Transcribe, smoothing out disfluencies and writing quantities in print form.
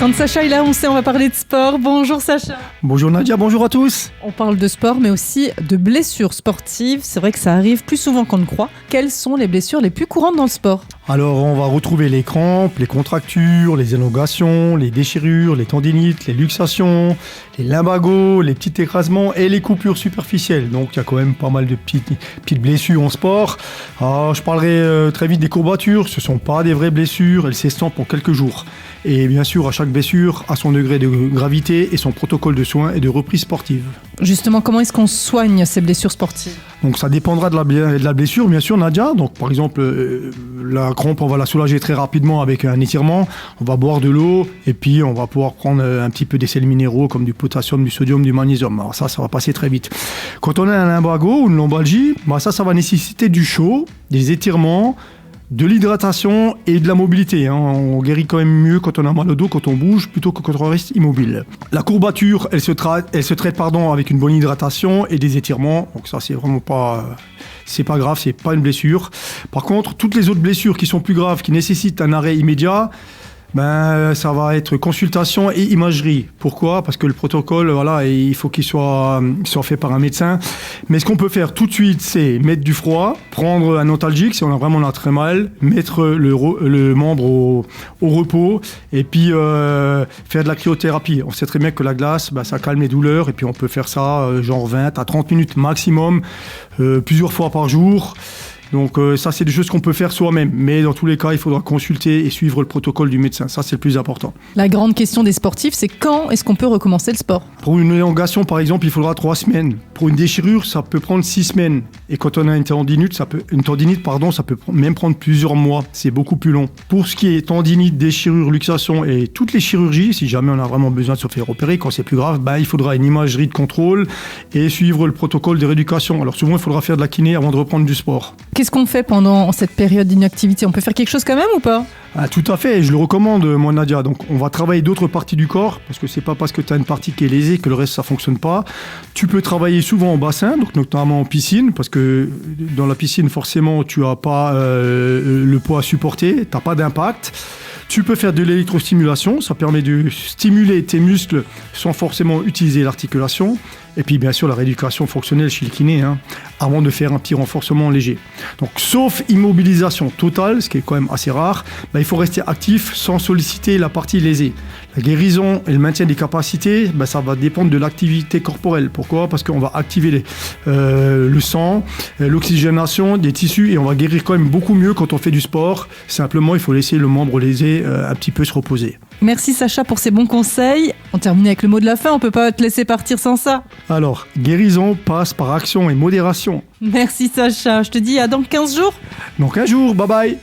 Quand Sacha est là, on sait, on va parler de sport. Bonjour Sacha. Bonjour Nadia, bonjour à tous. On parle de sport, mais aussi de blessures sportives. C'est vrai que ça arrive plus souvent qu'on ne croit. Quelles sont les blessures les plus courantes dans le sport ? Alors on va retrouver les crampes, les contractures, les élongations, les déchirures, les tendinites, les luxations, les lumbagos, les petits écrasements et les coupures superficielles. Donc il y a quand même pas mal de petites blessures en sport. Alors, je parlerai très vite des courbatures. Ce ne sont pas des vraies blessures, elles s'estompent en quelques jours. Et bien sûr, à chaque blessure a son degré de gravité et son protocole de soins et de reprise sportive. Justement, comment est-ce qu'on soigne ces blessures sportives ? Donc ça dépendra de la blessure, bien sûr, Nadia. Donc par exemple, la crampe, on va la soulager très rapidement avec un étirement. On va boire de l'eau et puis on va pouvoir prendre un petit peu des sels minéraux comme du potassium, du sodium, du magnésium. Alors ça va passer très vite. Quand on a un lumbago ou une lombalgie, ça va nécessiter du chaud, des étirements, de l'hydratation et de la mobilité. On guérit quand même mieux quand on a mal au dos, quand on bouge, plutôt que quand on reste immobile. La courbature, elle se traite avec une bonne hydratation et des étirements. Donc ça, c'est vraiment pas... c'est pas grave, c'est pas une blessure. Par contre, toutes les autres blessures qui sont plus graves, qui nécessitent un arrêt immédiat, ça va être consultation et imagerie. Pourquoi ? Parce que le protocole, il faut qu'il soit fait par un médecin. Mais ce qu'on peut faire tout de suite, c'est mettre du froid, prendre un antalgique si on a vraiment très mal, mettre le membre au repos et puis faire de la cryothérapie. On sait très bien que la glace, ça calme les douleurs et puis on peut faire ça genre 20 à 30 minutes maximum, plusieurs fois par jour. Donc ça, c'est des choses qu'on peut faire soi-même. Mais dans tous les cas, il faudra consulter et suivre le protocole du médecin. Ça, c'est le plus important. La grande question des sportifs, c'est quand est-ce qu'on peut recommencer le sport ? Pour une élongation, par exemple, il faudra 3 semaines. Pour une déchirure, ça peut prendre 6 semaines. Et quand on a une tendinite, ça peut même prendre plusieurs mois. C'est beaucoup plus long. Pour ce qui est tendinite, déchirure, luxation et toutes les chirurgies, si jamais on a vraiment besoin de se faire opérer, quand c'est plus grave, il faudra une imagerie de contrôle et suivre le protocole de rééducation. Alors souvent, il faudra faire de la kiné avant de reprendre du sport. Qu'est-ce qu'on fait pendant cette période d'inactivité ? On peut faire quelque chose quand même ou pas ? Tout à fait, je le recommande, moi Nadia. Donc on va travailler d'autres parties du corps, parce que c'est pas parce que tu as une partie qui est lésée que le reste ça fonctionne pas. Tu peux travailler souvent en bassin, donc notamment en piscine, parce que dans la piscine forcément tu as pas le poids à supporter, t'as pas d'impact. Tu peux faire de l'électrostimulation, ça permet de stimuler tes muscles sans forcément utiliser l'articulation. Et puis bien sûr la rééducation fonctionnelle chez le kiné, avant de faire un petit renforcement léger. Donc sauf immobilisation totale, ce qui est quand même assez rare, il faut rester actif sans solliciter la partie lésée. La guérison et le maintien des capacités, ça va dépendre de l'activité corporelle. Pourquoi ? Parce qu'on va activer le sang, l'oxygénation des tissus et on va guérir quand même beaucoup mieux quand on fait du sport. Simplement, il faut laisser le membre lésé un petit peu se reposer. Merci Sacha pour ces bons conseils. On termine avec le mot de la fin, on ne peut pas te laisser partir sans ça. Alors, guérison passe par action et modération. Merci Sacha, je te dis à dans 15 jours. Dans 15 jours, bye bye.